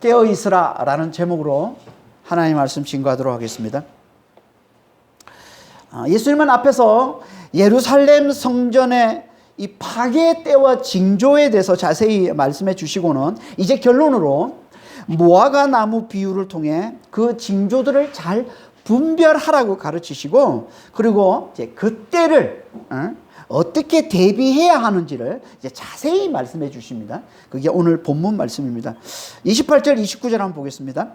깨어 있으라 라는 제목으로 하나님의 말씀 증거하도록 하겠습니다. 예수님은 앞에서 예루살렘 성전의 이 파괴의 때와 징조에 대해서 자세히 말씀해 주시고는 이제 결론으로 무화과 나무 비유를 통해 그 징조들을 잘 분별하라고 가르치시고, 그리고 이제 그때를 어떻게 대비해야 하는지를 이제 자세히 말씀해 주십니다. 그게 오늘 본문 말씀입니다. 28절 29절 한번 보겠습니다.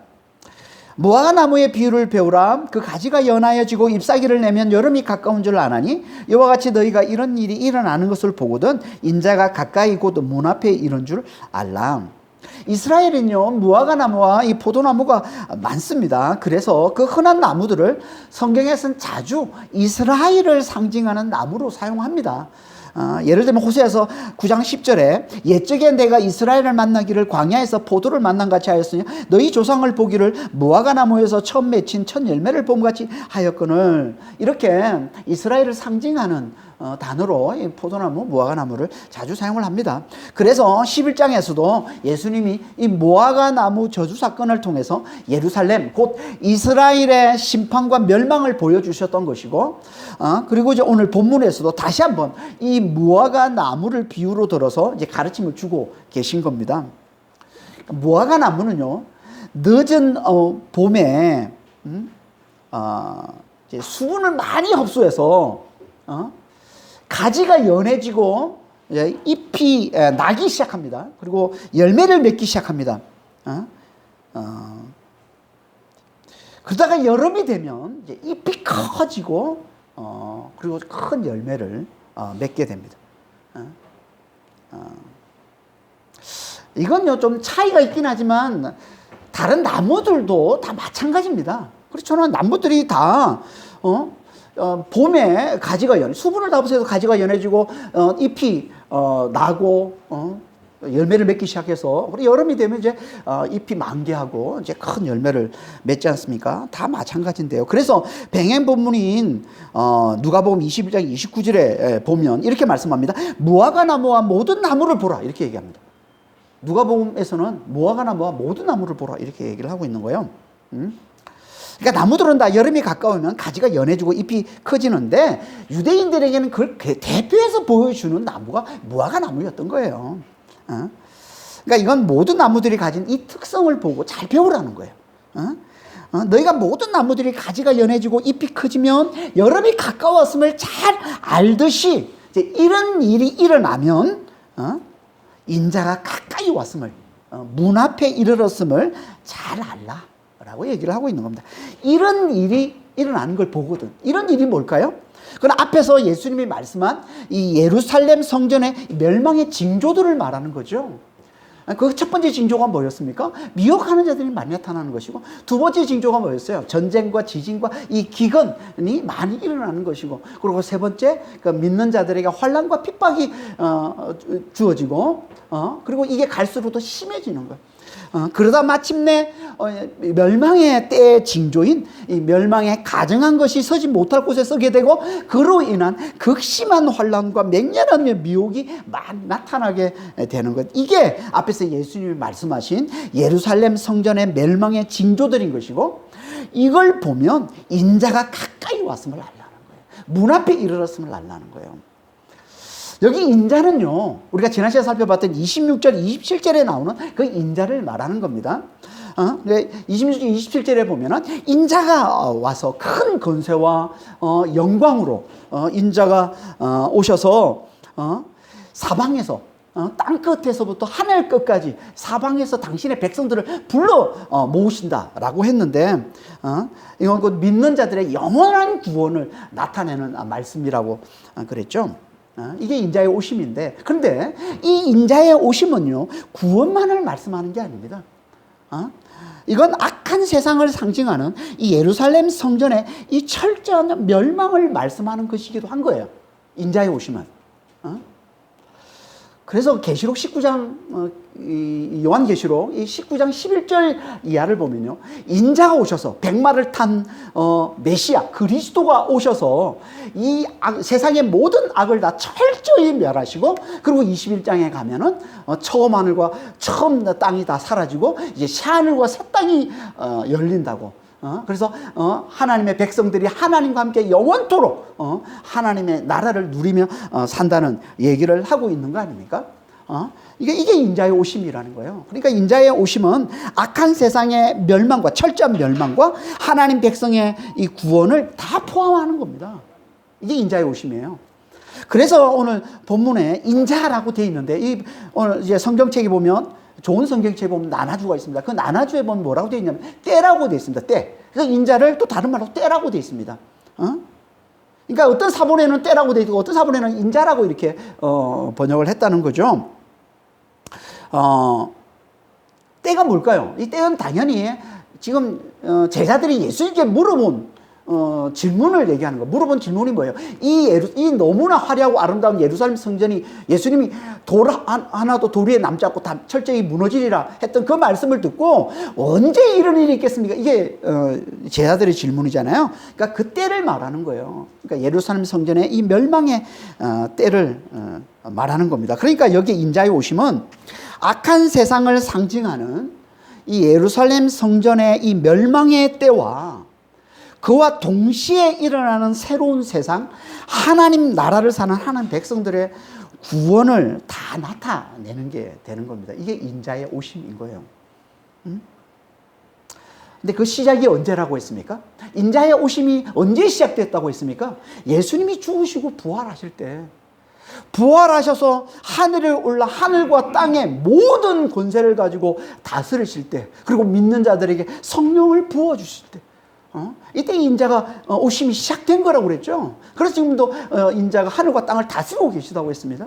무화과 나무의 비유를 배우라. 그 가지가 연하여지고 잎사귀를 내면 여름이 가까운 줄 아나니 이와 같이 너희가 이런 일이 일어나는 것을 보거든 인자가 가까이 곧 문 앞에 이른 줄 알라. 이스라엘은요, 무화과 나무와 이 포도나무가 많습니다. 그래서 그 흔한 나무들을 성경에서는 자주 이스라엘을 상징하는 나무로 사용합니다. 예를 들면 호세아서 9장 10절에 옛적에 내가 이스라엘을 만나기를 광야에서 포도를 만난 같이 하였으니 너희 조상을 보기를 무화과 나무에서 처음 맺힌 첫 열매를 봄같이 하였거늘, 이렇게 이스라엘을 상징하는 단어로 이 포도나무, 무화과 나무를 자주 사용을 합니다. 그래서 11장에서도 예수님이 이 무화과 나무 저주 사건을 통해서 예루살렘 곧 이스라엘의 심판과 멸망을 보여주셨던 것이고, 그리고 이제 오늘 본문에서도 다시 한번 이 무화과 나무를 비유로 들어서 이제 가르침을 주고 계신 겁니다. 무화과 나무는요, 늦은 봄에 이제 수분을 많이 흡수해서 가지가 연해지고 잎이 나기 시작합니다. 그리고 열매를 맺기 시작합니다. 그러다가 여름이 되면 이제 잎이 커지고 그리고 큰 열매를 맺게 됩니다. 이건요 좀 차이가 있긴 하지만 다른 나무들도 다 마찬가지입니다. 그렇죠. 나무들이 다 봄에 가지가 수분을 다 흡수해서 가지가 연해지고 잎이 나고 열매를 맺기 시작해서, 그리고 여름이 되면 이제 잎이 만개하고 이제 큰 열매를 맺지 않습니까? 다 마찬가지인데요. 그래서 병행 본문인 누가복음 21장 29절에 보면 이렇게 말씀합니다. 무화과 나무와 모든 나무를 보라, 이렇게 얘기합니다. 누가복음에서는 무화과 나무와 모든 나무를 보라, 이렇게 얘기를 하고 있는 거예요. 그러니까 나무들은 다 여름이 가까우면 가지가 연해지고 잎이 커지는데 유대인들에게는 그걸 대표해서 보여주는 나무가 무화과 나무였던 거예요. 그러니까 이건 모든 나무들이 가진 이 특성을 보고 잘 배우라는 거예요. 너희가 모든 나무들이 가지가 연해지고 잎이 커지면 여름이 가까웠음을 잘 알듯이 이제 이런 일이 일어나면 인자가 가까이 왔음을, 문 앞에 이르렀음을 잘 알라 라고 얘기를 하고 있는 겁니다. 이런 일이 일어나는 걸 보거든. 이런 일이 뭘까요? 그건 앞에서 예수님이 말씀한 이 예루살렘 성전의 멸망의 징조들을 말하는 거죠. 그 첫 번째 징조가 뭐였습니까? 미혹하는 자들이 많이 나타나는 것이고, 두 번째 징조가 뭐였어요? 전쟁과 지진과 이 기근이 많이 일어나는 것이고, 그리고 세 번째, 그 믿는 자들에게 환난과 핍박이 주어지고, 그리고 이게 갈수록 더 심해지는 거예요. 그러다 마침내 멸망의 때의 징조인 이 멸망에 가증한 것이 서지 못할 곳에 서게 되고, 그로 인한 극심한 환난과 맹렬한 미혹이 나타나게 되는 것. 이게 앞에서 예수님이 말씀하신 예루살렘 성전의 멸망의 징조들인 것이고, 이걸 보면 인자가 가까이 왔음을 알라는 거예요. 문 앞에 이르렀음을 알라는 거예요. 여기 인자는요, 우리가 지난 시간에 살펴봤던 26절, 27절에 나오는 그 인자를 말하는 겁니다. 26절, 27절에 보면은 인자가 와서 큰 권세와 영광으로 인자가 오셔서 사방에서 땅 끝에서부터 하늘 끝까지 사방에서 당신의 백성들을 불러 모으신다라고 했는데, 이건 그 믿는 자들의 영원한 구원을 나타내는 말씀이라고 그랬죠. 이게 인자의 오심인데, 그런데 이 인자의 오심은요, 구원만을 말씀하는 게 아닙니다. 이건 악한 세상을 상징하는 이 예루살렘 성전의 이 철저한 멸망을 말씀하는 것이기도 한 거예요. 인자의 오심은. 그래서 계시록 19장 요한계시록 이 19장 11절 이하를 보면요, 인자가 오셔서 백마를 탄 메시아 그리스도가 오셔서 이 세상의 모든 악을 다 철저히 멸하시고, 그리고 21장에 가면은 처음 하늘과 처음 땅이 다 사라지고 이제 새 하늘과 새 땅이 열린다고. 그래서 하나님의 백성들이 하나님과 함께 영원토록 하나님의 나라를 누리며 산다는 얘기를 하고 있는 거 아닙니까? 이게 인자의 오심이라는 거예요. 그러니까 인자의 오심은 악한 세상의 멸망과 철저한 멸망과 하나님 백성의 이 구원을 다 포함하는 겁니다. 이게 인자의 오심이에요. 그래서 오늘 본문에 인자라고 되어 있는데, 오늘 이제 성경책에 보면, 좋은 성경책에 보면 나나주가 있습니다. 그 나나주에 보면 뭐라고 되어 있냐면 때라고 되어 있습니다. 때. 그래서 인자를 또 다른 말로 때라고 되어 있습니다. 그러니까 어떤 사본에는 때라고 되어 있고 어떤 사본에는 인자라고 이렇게 번역을 했다는 거죠. 때가 뭘까요? 이 때는 당연히 지금 제자들이 예수님께 물어본 질문을 얘기하는 거. 물어본 질문이 뭐예요? 이 너무나 화려하고 아름다운 예루살렘 성전이 예수님이 돌 하나도 돌 위에 남지 않고 다 철저히 무너지리라 했던 그 말씀을 듣고 언제 이런 일이 있겠습니까? 이게 제자들의 질문이잖아요. 그러니까 그 때를 말하는 거예요. 그러니까 예루살렘 성전의 이 멸망의 때를 말하는 겁니다. 그러니까 여기 인자의 오심은 악한 세상을 상징하는 이 예루살렘 성전의 이 멸망의 때와 그와 동시에 일어나는 새로운 세상, 하나님 나라를 사는 하나님 백성들의 구원을 다 나타내는 게 되는 겁니다. 이게 인자의 오심인 거예요. 근데 그 시작이 언제라고 했습니까? 인자의 오심이 언제 시작됐다고 했습니까? 예수님이 죽으시고 부활하실 때, 부활하셔서 하늘에 올라 하늘과 땅의 모든 권세를 가지고 다스리실 때, 그리고 믿는 자들에게 성령을 부어주실 때, 이때 인자가 오심이 시작된 거라고 그랬죠. 그래서 지금도 인자가 하늘과 땅을 다스리고 계시다고 했습니다.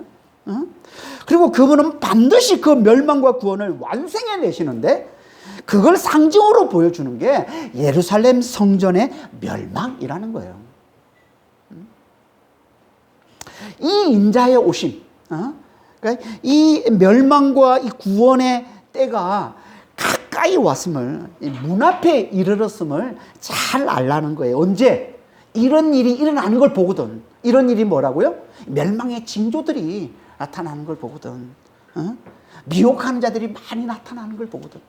그리고 그분은 반드시 그 멸망과 구원을 완성해 내시는데, 그걸 상징으로 보여주는 게 예루살렘 성전의 멸망이라는 거예요. 이 인자의 오심, 그러니까 이 멸망과 이 구원의 때가 가까이 왔음을, 문 앞에 이르렀음을 잘 알라는 거예요. 언제? 이런 일이 일어나는 걸 보거든. 이런 일이 뭐라고요? 멸망의 징조들이 나타나는 걸 보거든. 미혹하는 자들이 많이 나타나는 걸 보거든.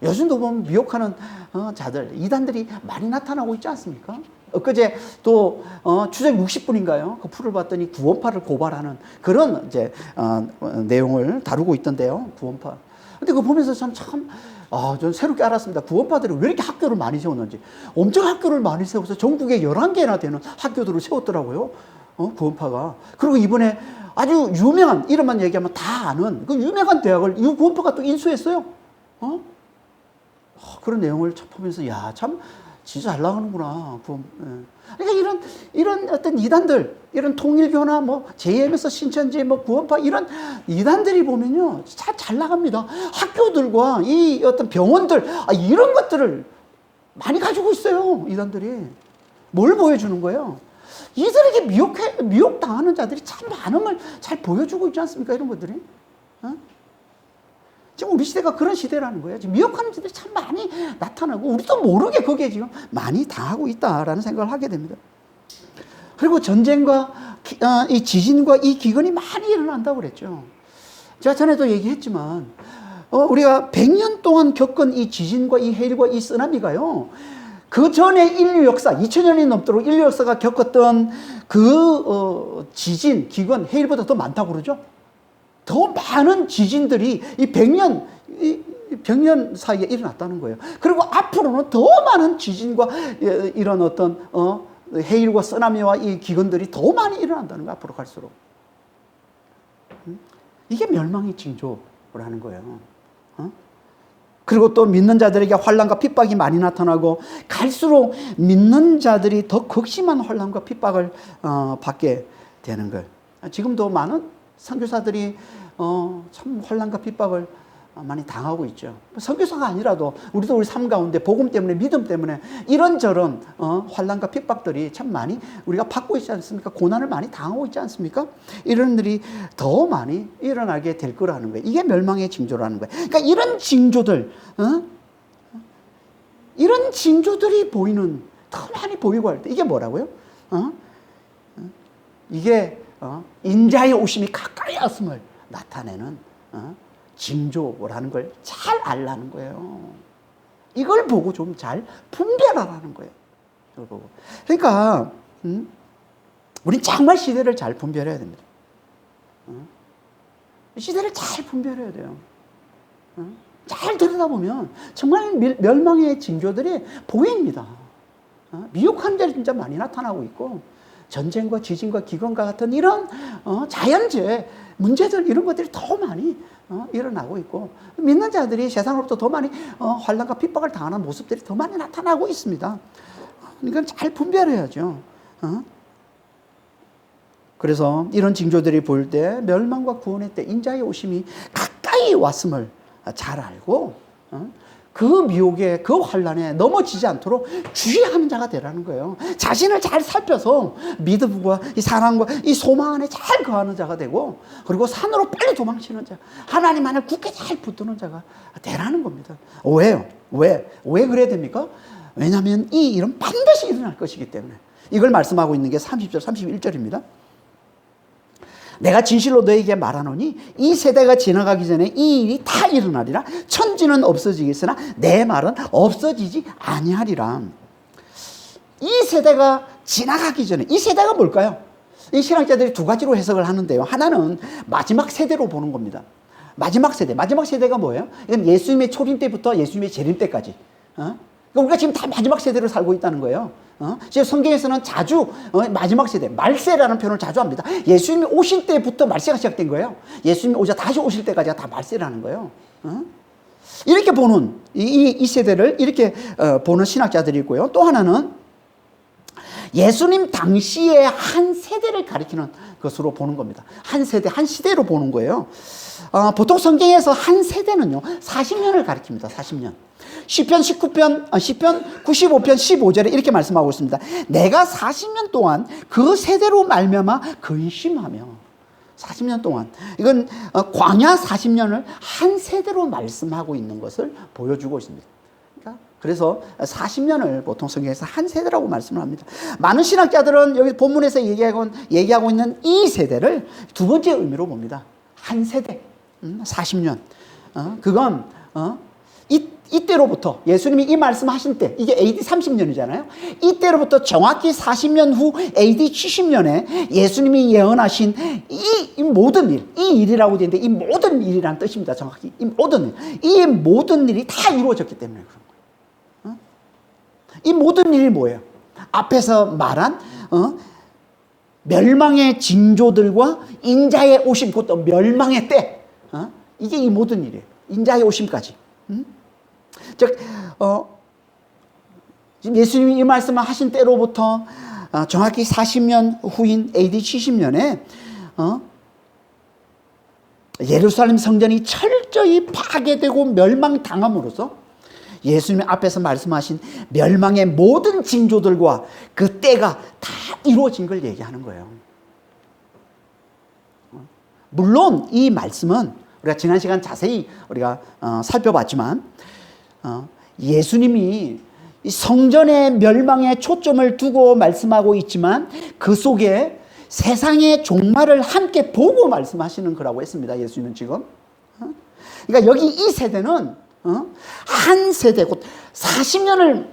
요즘도 보면 미혹하는 자들, 이단들이 많이 나타나고 있지 않습니까? 엊그제 또 추적 60분인가요? 그 풀을 봤더니 구원파를 고발하는 그런 이제 내용을 다루고 있던데요. 구원파. 근데 그거 보면서 전 새롭게 알았습니다. 구원파들이 왜 이렇게 학교를 많이 세웠는지. 엄청 학교를 많이 세워서 전국에 11개나 되는 학교들을 세웠더라고요. 구원파가. 그리고 이번에 아주 유명한, 이름만 얘기하면 다 아는 그 유명한 대학을 이 구원파가 또 인수했어요. 그런 내용을 보면서, 야, 참, 진짜 잘 나가는구나. 그러니까 이런 어떤 이단들, 이런 통일교나 JMS 신천지, 구원파, 이런 이단들이 보면요, 잘 나갑니다. 학교들과 이 어떤 병원들, 이런 것들을 많이 가지고 있어요. 이단들이. 뭘 보여주는 거예요? 이들에게 미혹당하는 자들이 참 많음을 잘 보여주고 있지 않습니까? 이런 것들이. 지금 우리 시대가 그런 시대라는 거예요. 지금 미혹하는 자들이 참 많이 나타나고, 우리도 모르게 거기에 지금 많이 당하고 있다라는 생각을 하게 됩니다. 그리고 전쟁과 이 지진과 이 기근이 많이 일어난다고 그랬죠. 제가 전에도 얘기했지만, 우리가 100년 동안 겪은 이 지진과 이 해일과 이 쓰나미가요, 그 전에 인류 역사, 2000년이 넘도록 인류 역사가 겪었던 그 지진, 기근, 해일보다 더 많다고 그러죠. 더 많은 지진들이 이 100년 사이에 일어났다는 거예요. 그리고 앞으로는 더 많은 지진과 이런 어떤 해일과 쓰나미와 이 기근들이 더 많이 일어난다는 거예요. 앞으로 갈수록. 이게 멸망의 징조라는 거예요. 그리고 또 믿는 자들에게 환난과 핍박이 많이 나타나고, 갈수록 믿는 자들이 더 극심한 환난과 핍박을 받게 되는 거예요. 지금도 많은 선교사들이 참 환난과 핍박을 많이 당하고 있죠. 선교사가 아니라도 우리도 우리 삶 가운데 복음 때문에 믿음 때문에 이런저런 환난과 핍박들이 참 많이 우리가 받고 있지 않습니까? 고난을 많이 당하고 있지 않습니까? 이런 일이 더 많이 일어나게 될 거라는 거예요. 이게 멸망의 징조라는 거예요. 그러니까 이런 징조들, 이런 징조들이 보이는, 더 많이 보이고 할 때 이게 뭐라고요? 이게 인자의 오심이 가까이 왔음을 나타내는 징조라는 걸 잘 알라는 거예요. 이걸 보고 좀 잘 분별하라는 거예요. 이걸 보고. 그러니까 우린 정말 시대를 잘 분별해야 됩니다. 시대를 잘 분별해야 돼요. 잘 들여다보면 정말 멸망의 징조들이 보입니다. 미혹한 일이 진짜 많이 나타나고 있고, 전쟁과 지진과 기근과 같은 이런 자연재해 문제들, 이런 것들이 더 많이 일어나고 있고, 믿는 자들이 세상으로부터 더 많이 환난과 핍박을 당하는 모습들이 더 많이 나타나고 있습니다. 이건 잘 분별해야죠. 그래서 이런 징조들이 보일 때 멸망과 구원의 때 인자의 오심이 가까이 왔음을 잘 알고 그 미혹에, 그 환난에 넘어지지 않도록 주의하는 자가 되라는 거예요. 자신을 잘 살펴서 믿음과 이 사랑과 이 소망 안에 잘 거하는 자가 되고, 그리고 산으로 빨리 도망치는 자, 하나님 안에 굳게 잘 붙드는 자가 되라는 겁니다. 왜요? 왜 그래야 됩니까? 왜냐하면 이 일은 반드시 일어날 것이기 때문에. 이걸 말씀하고 있는 게 30절, 31절입니다. 내가 진실로 너에게 말하노니 이 세대가 지나가기 전에 이 일이 다 일어나리라. 천지는 없어지겠으나 내 말은 없어지지 아니하리라. 이 세대가 지나가기 전에, 이 세대가 뭘까요? 이 신학자들이 두 가지로 해석을 하는데요. 하나는 마지막 세대로 보는 겁니다. 마지막 세대가 뭐예요? 이건 예수님의 초림 때부터 예수님의 재림 때까지. 우리가 지금 다 마지막 세대로 살고 있다는 거예요. 지금 성경에서는 자주 마지막 세대, 말세라는 표현을 자주 합니다. 예수님이 오실 때부터 말세가 시작된 거예요. 예수님이 다시 오실 때까지가 다 말세라는 거예요. 이렇게 보는 이 세대를 이렇게 보는 신학자들이 있고요. 또 하나는 예수님 당시의 한 세대를 가리키는 것으로 보는 겁니다. 한 세대, 한 시대로 보는 거예요. 보통 성경에서 한 세대는요, 40년을 가리킵니다. 40년. 시편 95편 15절 이렇게 말씀하고 있습니다. 내가 40년 동안 그 세대로 말미암아 근심하며. 40년 동안, 이건 광야 40년을 한 세대로 말씀하고 있는 것을 보여주고 있습니다. 그래서 40년을 보통 성경에서 한 세대라고 말씀을 합니다. 많은 신학자들은 여기 본문에서 얘기하고 있는 이 세대를 두 번째 의미로 봅니다. 한 세대, 40년. 그건 이때로부터 예수님이 이 말씀하신 때, 이게 AD 30년이잖아요. 이때로부터 정확히 40년 후 AD 70년에 예수님이 예언하신 이 모든 일, 이 일이라고 되는데 이 모든 일이라는 뜻입니다. 정확히 이 모든 일, 이 모든 일이 다 이루어졌기 때문에 그런 거예요. 이 모든 일이 뭐예요? 앞에서 말한 멸망의 징조들과 인자의 오심, 그것도 멸망의 때, 이게 이 모든 일이에요. 인자의 오심까지. 즉, 지금 예수님이 이 말씀을 하신 때로부터 정확히 40년 후인 AD 70년에 예루살렘 성전이 철저히 파괴되고 멸망당함으로써 예수님이 앞에서 말씀하신 멸망의 모든 징조들과 그 때가 다 이루어진 걸 얘기하는 거예요. 물론 이 말씀은 우리가 지난 시간 자세히 우리가 살펴봤지만 예수님이 성전의 멸망에 초점을 두고 말씀하고 있지만 그 속에 세상의 종말을 함께 보고 말씀하시는 거라고 했습니다. 예수님은 지금. 그러니까 여기 이 세대는 한 세대, 곧 40년을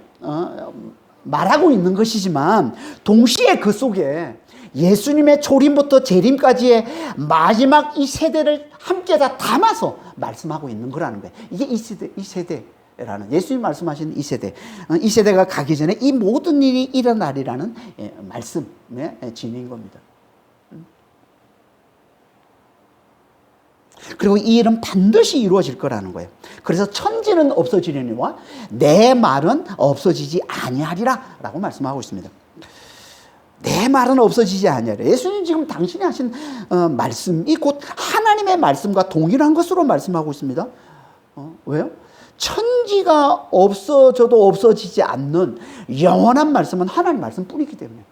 말하고 있는 것이지만 동시에 그 속에 예수님의 초림부터 재림까지의 마지막 이 세대를 함께 다 담아서 말씀하고 있는 거라는 거예요. 이게 이 세대라는, 예수님 말씀하신 이 세대. 이 세대가 가기 전에 이 모든 일이 일어나리라는 말씀의 진리인 겁니다. 그리고 이 일은 반드시 이루어질 거라는 거예요. 그래서 천지는 없어지려니와 내 말은 없어지지 아니하리라 라고 말씀하고 있습니다. 내 말은 없어지지 아니하리라. 예수님 지금 당신이 하신 말씀이 곧 하나님의 말씀과 동일한 것으로 말씀하고 있습니다. 왜요? 천지가 없어져도 없어지지 않는 영원한 말씀은 하나님 말씀뿐이기 때문에.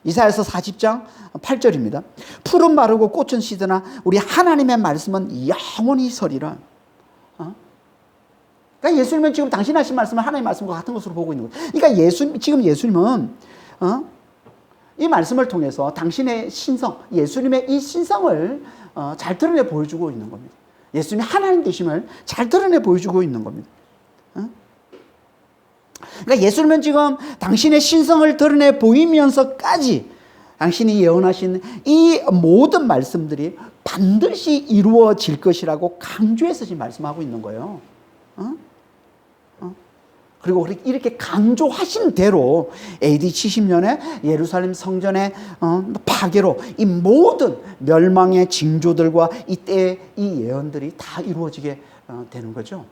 이사야서 40장 8절입니다. 풀은 마르고 꽃은 시드나 우리 하나님의 말씀은 영원히 서리라. 그러니까 예수님은 지금 당신 하신 말씀을 하나님의 말씀과 같은 것으로 보고 있는 거예요. 그러니까 지금 예수님은 이 말씀을 통해서 당신의 신성, 예수님의 이 신성을 잘 드러내 보여주고 있는 겁니다. 예수님이 하나님 되심을 잘 드러내 보여주고 있는 겁니다. 그러니까 예수님은 지금 당신의 신성을 드러내 보이면서까지 당신이 예언하신 이 모든 말씀들이 반드시 이루어질 것이라고 강조해서 지금 말씀하고 있는 거예요. 그리고 이렇게 강조하신 대로 AD 70년에 예루살렘 성전의 파괴로 이 모든 멸망의 징조들과 이때의 이 예언들이 다 이루어지게 되는 거죠.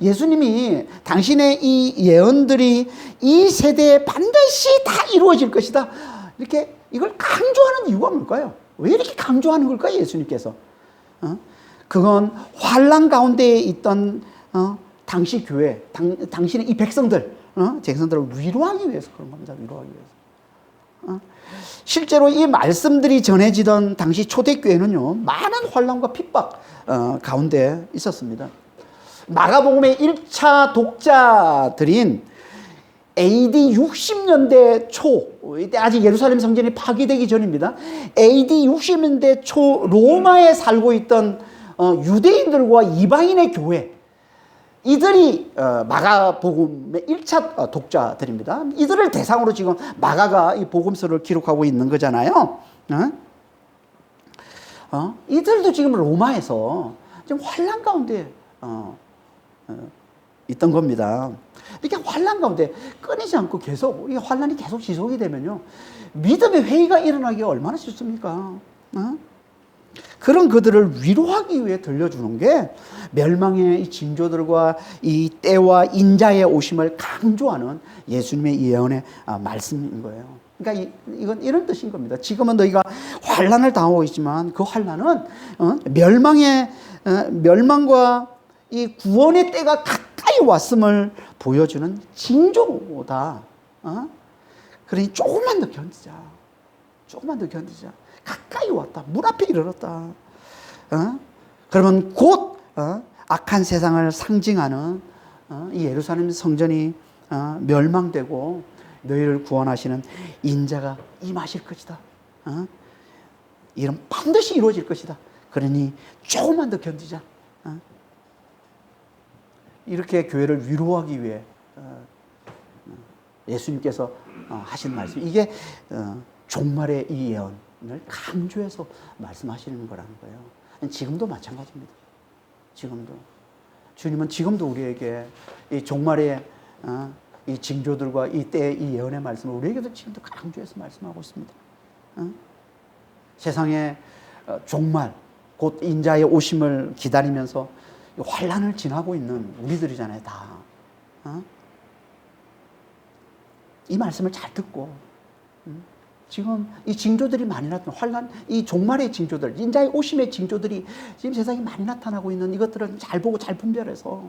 예수님이 당신의 이 예언들이 이 세대에 반드시 다 이루어질 것이다. 이렇게 이걸 강조하는 이유가 뭘까요? 왜 이렇게 강조하는 걸까요? 예수님께서. 그건 환난 가운데에 있던 당시 교회, 당신의 이 백성들, 백성들을 위로하기 위해서 그런 겁니다. 위로하기 위해서. 실제로 이 말씀들이 전해지던 당시 초대교회는요, 많은 환난과 핍박 가운데 있었습니다. 마가복음의 1차 독자들인 AD 60년대 초, 이때 아직 예루살렘 성전이 파괴되기 전입니다. AD 60년대 초 로마에 살고 있던 유대인들과 이방인의 교회, 이들이 마가복음의 1차 독자들입니다. 이들을 대상으로 지금 마가가 이 복음서를 기록하고 있는 거잖아요. 이들도 지금 로마에서 지금 환난 가운데 있던 겁니다. 이렇게 환난 가운데 끊이지 않고 계속 이 환난이 계속 지속이 되면요, 믿음의 회의가 일어나기가 얼마나 쉽습니까? 그런 그들을 위로하기 위해 들려주는 게 멸망의 이 징조들과 이 때와 인자의 오심을 강조하는 예수님의 예언의 말씀인 거예요. 그러니까 이건 이런 뜻인 겁니다. 지금은 너희가 환난을 당하고 있지만 그 환난은 멸망과 이 구원의 때가 가까이 왔음을 보여주는 징조다. 그러니 조금만 더 견디자. 조금만 더 견디자. 가까이 왔다. 문 앞에 이르렀다. 그러면 곧 악한 세상을 상징하는 이 예루살렘 성전이 멸망되고 너희를 구원하시는 인자가 임하실 것이다. 이런 반드시 이루어질 것이다. 그러니 조금만 더 견디자. 이렇게 교회를 위로하기 위해 예수님께서 하신 말씀, 이게 종말의 이 예언을 강조해서 말씀하시는 거라는 거예요. 지금도 마찬가지입니다. 지금도 주님은 지금도 우리에게 이 종말의 이 징조들과 이 때의 이 예언의 말씀을 우리에게도 지금도 강조해서 말씀하고 있습니다. 세상의 종말, 곧 인자의 오심을 기다리면서 환난을 지나고 있는 우리들이잖아요, 다. 이 말씀을 잘 듣고 지금 이 징조들이 많이 나타나고, 환난, 이 종말의 징조들, 인자의 오심의 징조들이 지금 세상에 많이 나타나고 있는 이것들을 잘 보고 잘 분별해서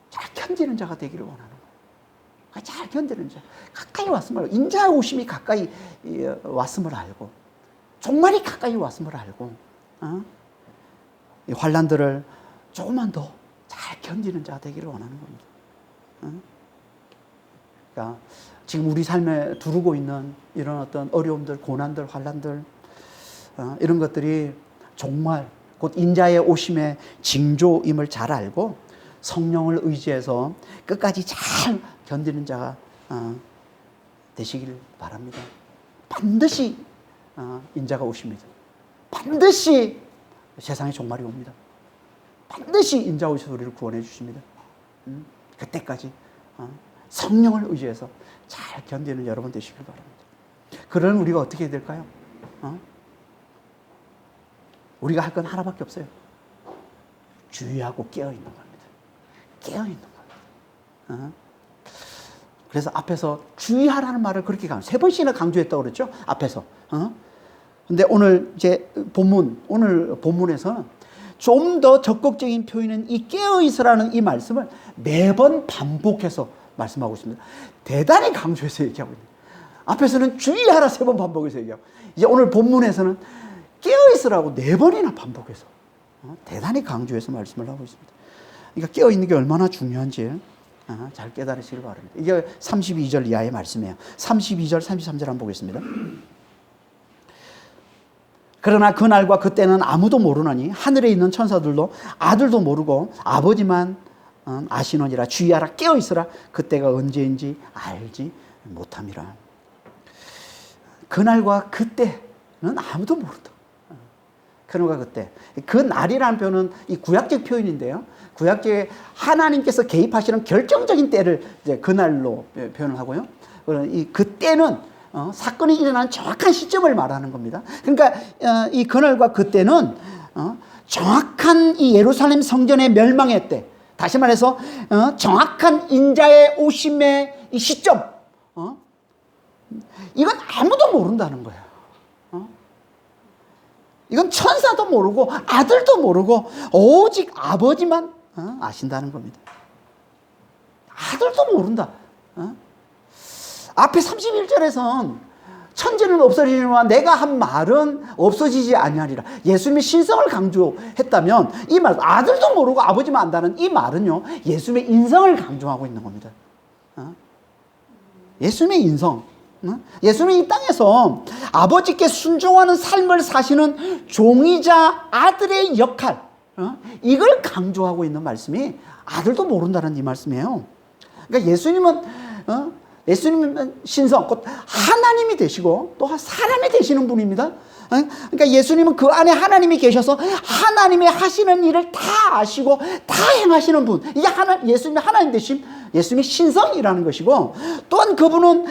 잘 견디는 자가 되기를 원하는 거예요. 잘 견디는 자, 가까이 왔음을 알고, 인자의 오심이 가까이 왔음을 알고, 종말이 가까이 왔음을 알고, 이 환난들을 조금만 더 잘 견디는 자가 되기를 원하는 겁니다. 그러니까 지금 우리 삶에 두르고 있는 이런 어떤 어려움들, 고난들, 환난들, 이런 것들이 정말 곧 인자의 오심의 징조임을 잘 알고 성령을 의지해서 끝까지 잘 견디는 자가 되시길 바랍니다. 반드시 인자가 오십니다. 반드시 세상에 종말이 옵니다. 반드시 인자 오셔서 우리를 구원해 주십니다. 그때까지 성령을 의지해서 잘 견디는 여러분 되시길 바랍니다. 그러면 우리가 어떻게 해야 될까요? 우리가 할 건 하나밖에 없어요. 주의하고 깨어있는 겁니다. 깨어있는 겁니다. 그래서 앞에서 주의하라는 말을 그렇게 3번씩이나 강조했다고 그랬죠? 앞에서. 근데 오늘 오늘 본문에서는 좀 더 적극적인 표현은 이 깨어있으라는 이 말씀을 매번 반복해서 말씀하고 있습니다. 대단히 강조해서 얘기하고 있습니다. 앞에서는 주의하라 3번 반복해서 얘기하고, 이제 오늘 본문에서는 깨어있으라고 4번이나 반복해서 대단히 강조해서 말씀을 하고 있습니다. 그러니까 깨어있는 게 얼마나 중요한지 잘 깨달으시길 바랍니다. 이게 32절 이하의 말씀이에요. 32절, 33절 한번 보겠습니다. 그러나 그날과 그때는 아무도 모르나니 하늘에 있는 천사들도 아들도 모르고 아버지만 아시느니라. 주의하라, 깨어있으라. 그때가 언제인지 알지 못함이라. 그날과 그때는 아무도 모른다. 그날과 그때. 그 날이라는 표현은 이 구약적 표현인데요. 구약적에 하나님께서 개입하시는 결정적인 때를 이제 그날로 표현을 하고요. 이 그때는 사건이 일어난 정확한 시점을 말하는 겁니다. 그러니까 이 그날과 그때는 정확한 이 예루살렘 성전의 멸망의 때, 다시 말해서 정확한 인자의 오심의 이 시점, 이건 아무도 모른다는 거예요. 이건 천사도 모르고 아들도 모르고 오직 아버지만 아신다는 겁니다. 아들도 모른다. 앞에 31절에선 천지는 없어지니와 내가 한 말은 없어지지 아니하리라. 예수님의 신성을 강조했다면 이 말, 아들도 모르고 아버지만 안다는 이 말은요, 예수님의 인성을 강조하고 있는 겁니다. 예수님의 인성. 예수님이 이 땅에서 아버지께 순종하는 삶을 사시는 종이자 아들의 역할, 이걸 강조하고 있는 말씀이 아들도 모른다는 이 말씀이에요. 그러니까 예수님은 신성, 곧 하나님이 되시고 또 사람이 되시는 분입니다. 그러니까 예수님은 그 안에 하나님이 계셔서 하나님의 하시는 일을 다 아시고 다 행하시는 분. 이게 예수님의 하나님 되심, 예수님의 신성이라는 것이고, 또한 그분은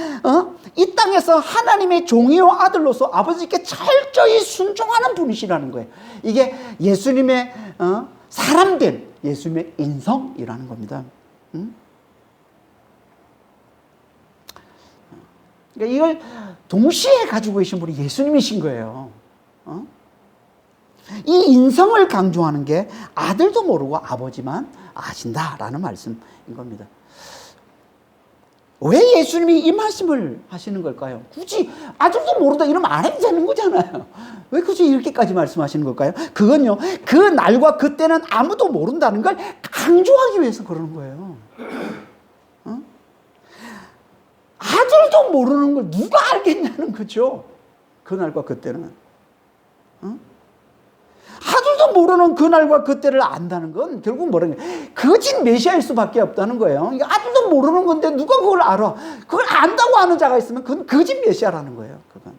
이 땅에서 하나님의 종이요 아들로서 아버지께 철저히 순종하는 분이시라는 거예요. 이게 예수님의 사람된 예수님의 인성이라는 겁니다. 그러니까 이걸 동시에 가지고 계신 분이 예수님이신 거예요. 이 인성을 강조하는 게 아들도 모르고 아버지만 아신다라는 말씀인 겁니다. 왜 예수님이 이 말씀을 하시는 걸까요? 굳이 아들도 모르다 이러면 안 해도 되는 거잖아요. 왜 굳이 이렇게까지 말씀하시는 걸까요? 그건요, 그 날과 그때는 아무도 모른다는 걸 강조하기 위해서 그러는 거예요. 아들도 모르는 걸 누가 알겠냐는 거죠. 그날과 그때는. 아들도 모르는 그날과 그때를 안다는 건 결국 뭐라는 거예요? 거짓 메시아일 수밖에 없다는 거예요. 아들도 모르는 건데 누가 그걸 알아? 그걸 안다고 하는 자가 있으면 그건 거짓 메시아라는 거예요. 그건.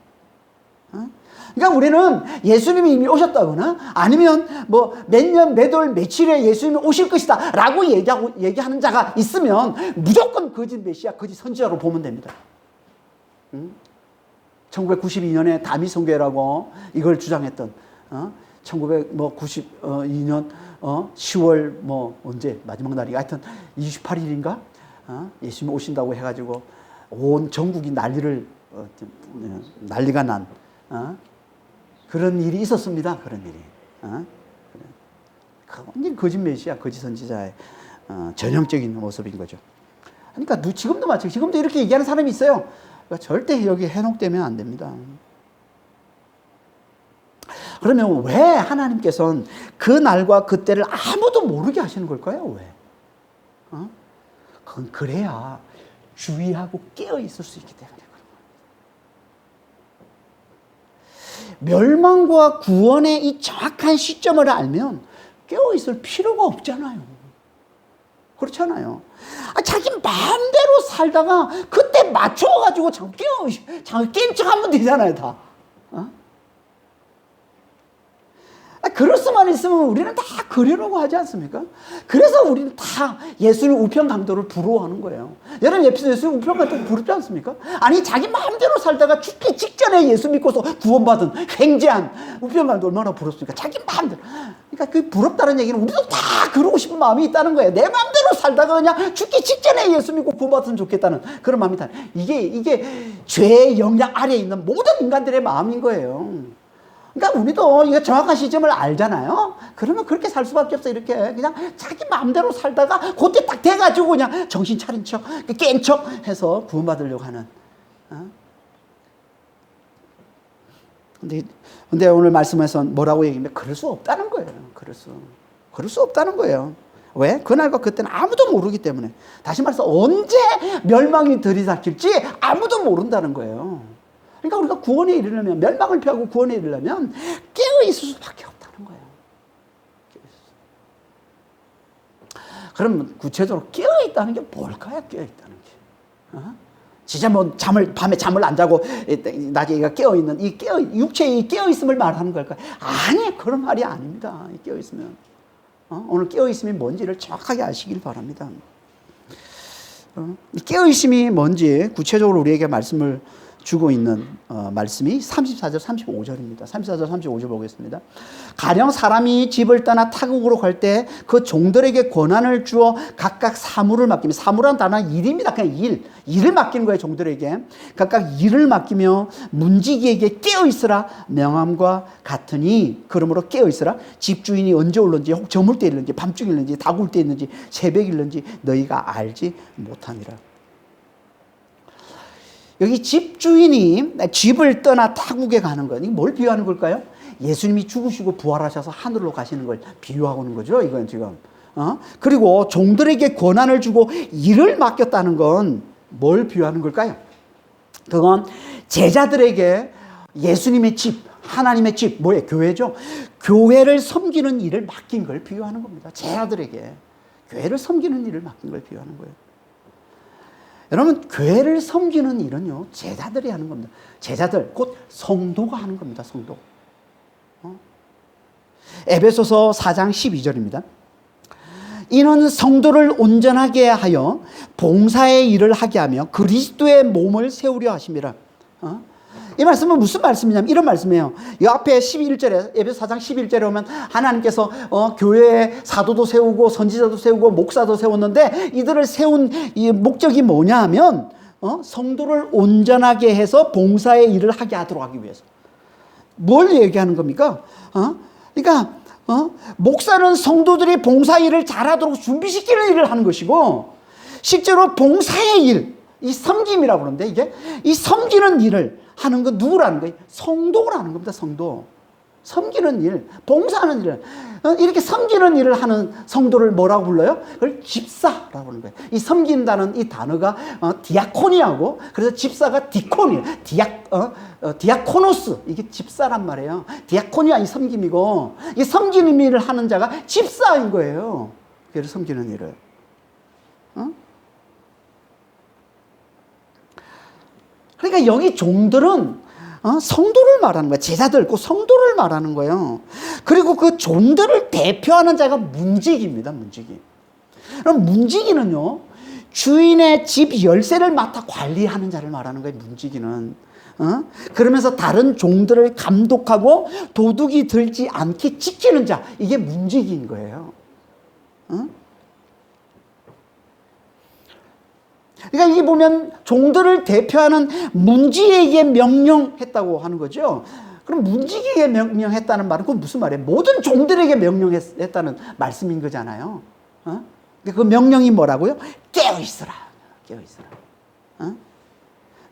그러니까 우리는 예수님이 이미 오셨다거나 아니면 뭐 몇 년, 몇 월, 며칠에 예수님이 오실 것이다 라고 얘기하는 자가 있으면 무조건 거짓 메시아, 거짓 선지자로 보면 됩니다. 1992년에 다미성교회라고 이걸 주장했던 1992년 10월 뭐 언제 마지막 날이 하여튼 28일인가 예수님이 오신다고 해가지고 온 전국이 난리가 난 그런 일이 있었습니다. 그런 일이. 완전 거짓 메시아, 거짓 선지자의 전형적인 모습인 거죠. 그러니까 지금도 마찬가지. 지금도 이렇게 얘기하는 사람이 있어요. 그러니까 절대 여기 해놓되면 안 됩니다. 그러면 왜 하나님께서는 그 날과 그때를 아무도 모르게 하시는 걸까요? 왜? 그건 그래야 주의하고 깨어 있을 수 있기 때문에. 멸망과 구원의 이 정확한 시점을 알면 깨어있을 필요가 없잖아요. 그렇잖아요. 자기 마음대로 살다가 그때 맞춰가지고 자기 게임 척하면 되잖아요, 다. 그럴 수만 있으면 우리는 다 그러려고 하지 않습니까? 그래서 우리는 다 예수님 우편 강도를 부러워하는 거예요. 여러분 옆에서 예수님 우편 강도 부럽지 않습니까? 아니 자기 마음대로 살다가 죽기 직전에 예수 믿고서 구원받은 횡재한 우편 강도 얼마나 부럽습니까? 자기 마음대로. 그러니까 그 부럽다는 얘기는 우리도 다 그러고 싶은 마음이 있다는 거예요. 내 마음대로 살다가 그냥 죽기 직전에 예수 믿고 구원받으면 좋겠다는 그런 마음이 이게 죄의 영향 아래에 있는 모든 인간들의 마음인 거예요. 그러니까 우리도 이거 정확한 시점을 알잖아요. 그러면 그렇게 살 수밖에 없어. 이렇게 그냥 자기 마음대로 살다가 그때 딱 돼가지고 그냥 정신 차린 척, 깬 척 해서 구원받으려고 하는. 근데 오늘 말씀에서 뭐라고 얘기하면 그럴 수 없다는 거예요. 그럴 수 없다는 거예요. 왜? 그날과 그때는 아무도 모르기 때문에. 다시 말해서 언제 멸망이 들이닥칠지 아무도 모른다는 거예요. 그러니까 우리가 구원에 이르려면, 멸망을 피하고 구원에 이르려면 깨어있을 수밖에 없다는 거예요. 그럼 구체적으로 깨어있다는 게 뭘까요? 깨어있다는 게. 진짜 뭐 밤에 잠을 안 자고 낮에 깨어있는, 육체의 깨어있음을 말하는 걸까요? 아니, 그런 말이 아닙니다. 깨어있으면. 오늘 깨어있음이 뭔지를 정확하게 아시길 바랍니다. 깨어있음이 뭔지 구체적으로 우리에게 말씀을 주고 있는 말씀이 34절 35절입니다. 34절 35절 보겠습니다. 가령 사람이 집을 떠나 타국으로 갈 때 그 종들에게 권한을 주어 각각 사무를 맡기며, 사무란 단어는 일입니다. 그냥 일을 맡기는 거예요. 종들에게 각각 일을 맡기며 문지기에게 깨어있으라 명함과 같으니, 그러므로 깨어있으라. 집주인이 언제 올는지, 혹 저물 때 일는지, 밤중에 일는지, 다구울 때 일는지, 새벽에 일는지 너희가 알지 못하니라. 여기 집주인이 집을 떠나 타국에 가는 것, 이게 뭘 비유하는 걸까요? 예수님이 죽으시고 부활하셔서 하늘로 가시는 걸 비유하고는 거죠, 이건 지금. 그리고 종들에게 권한을 주고 일을 맡겼다는 건 뭘 비유하는 걸까요? 그건 제자들에게 예수님의 집, 하나님의 집, 뭐예요? 교회죠. 교회를 섬기는 일을 맡긴 걸 비유하는 겁니다. 제자들에게 교회를 섬기는 일을 맡긴 걸 비유하는 거예요. 여러분, 교회를 섬기는 일은요, 제자들이 하는 겁니다. 제자들, 곧 성도가 하는 겁니다. 성도. 에베소서 4장 12절입니다. 이는 성도를 온전하게 하여 봉사의 일을 하게 하며 그리스도의 몸을 세우려 하심이라. 이 말씀은 무슨 말씀이냐면 이런 말씀이에요. 이 앞에 11절에, 에베소 4장 11절에 보면 하나님께서 교회에 사도도 세우고 선지자도 세우고 목사도 세웠는데, 이들을 세운 이 목적이 뭐냐 하면 성도를 온전하게 해서 봉사의 일을 하게 하도록 하기 위해서. 뭘 얘기하는 겁니까? 그러니까 목사는 성도들이 봉사 일을 잘하도록 준비시키는 일을 하는 것이고, 실제로 봉사의 일, 이 섬김이라고 그러는데, 이게 이 섬기는 일을 하는 건 누구라는 거예요? 성도라는 겁니다. 성도. 섬기는 일, 봉사하는 일, 이렇게 섬기는 일을 하는 성도를 뭐라고 불러요? 그걸 집사라고 하는 거예요. 이 섬긴다는 이 단어가 디아코니아고, 그래서 집사가 디코니, 디아코노스, 이게 집사란 말이에요. 디아코니아 이 섬김이고, 이 섬기는 일을 하는 자가 집사인 거예요. 그래서 섬기는 일을. 그러니까 여기 종들은 성도를 말하는 거예요. 제자들, 그 성도를 말하는 거예요. 그리고 그 종들을 대표하는 자가 문지기입니다. 문지기. 그럼 문지기는요, 주인의 집 열쇠를 맡아 관리하는 자를 말하는 거예요. 문지기는. 그러면서 다른 종들을 감독하고 도둑이 들지 않게 지키는 자, 이게 문지기인 거예요. 그러니까 이게 보면 종들을 대표하는 문지에게 명령했다고 하는 거죠. 그럼 문지에게 명령했다는 말은 그건 무슨 말이에요? 모든 종들에게 명령했다는 말씀인 거잖아요. 그 명령이 뭐라고요? 깨어있으라. 깨어있으라.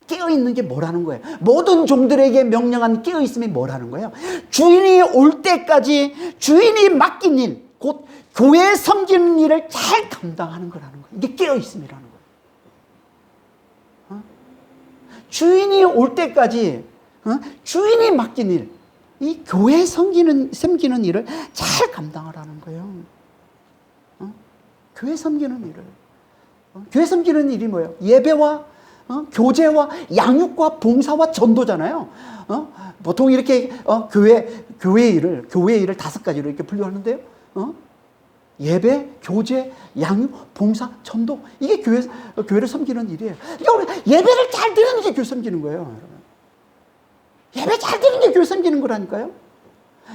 깨어있는 게 뭐라는 거예요? 모든 종들에게 명령한 깨어있음이 뭐라는 거예요? 주인이 올 때까지 주인이 맡긴 일, 곧 교회 섬기는 일을 잘 감당하는 거라는 거예요. 이게 깨어있음이라는 거예요. 주인이 올 때까지 주인이 맡긴 일, 이 교회 섬기는 일을 잘 감당하라는 거예요. 교회 섬기는 일을. 교회 섬기는 일이 뭐예요? 예배와 교제와 양육과 봉사와 전도잖아요. 보통 이렇게 교회 일을 5가지로 이렇게 분류하는데요. 예배, 교제, 양육, 봉사, 전도, 이게 교회를 섬기는 일이에요. 그러니까 예배를 잘 드리는 게 교회 섬기는 거예요. 예배 잘 드리는 게 교회 섬기는 거라니까요.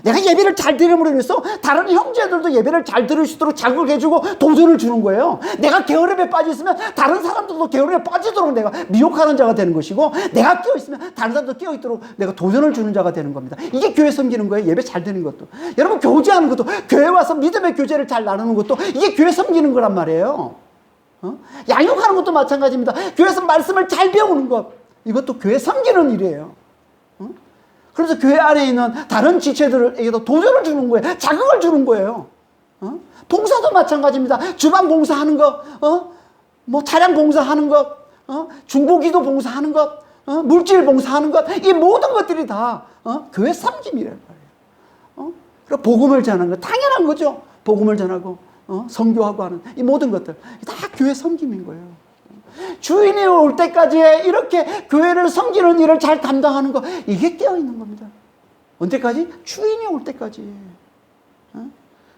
내가 예배를 잘 드림으로 인해서 다른 형제들도 예배를 잘 들을 수 있도록 자극해주고 도전을 주는 거예요. 내가 게으름에 빠져 있으면 다른 사람들도 게으름에 빠지도록 내가 미혹하는 자가 되는 것이고, 내가 깨어 있으면 다른 사람도 깨어 있도록 내가 도전을 주는 자가 되는 겁니다. 이게 교회 섬기는 거예요. 예배 잘 드리는 것도. 여러분, 교제하는 것도, 교회 와서 믿음의 교제를 잘 나누는 것도 이게 교회 섬기는 거란 말이에요. 양육하는 것도 마찬가지입니다. 교회에서 말씀을 잘 배우는 것, 이것도 교회 섬기는 일이에요. 그래서 교회 안에 있는 다른 지체들에게도 도전을 주는 거예요. 자극을 주는 거예요. 봉사도 마찬가지입니다. 주방 봉사하는 것, 뭐 차량 봉사하는 것, 중보기도 봉사하는 것, 물질 봉사하는 것, 이 모든 것들이 다 교회 섬김이란 말이에요. 그리고 복음을 전하는 것, 당연한 거죠. 복음을 전하고 선교하고 하는 이 모든 것들 다 교회 섬김인 거예요. 주인이 올 때까지 이렇게 교회를 섬기는 일을 잘 감당하는 거, 이게 깨어있는 겁니다. 언제까지? 주인이 올 때까지.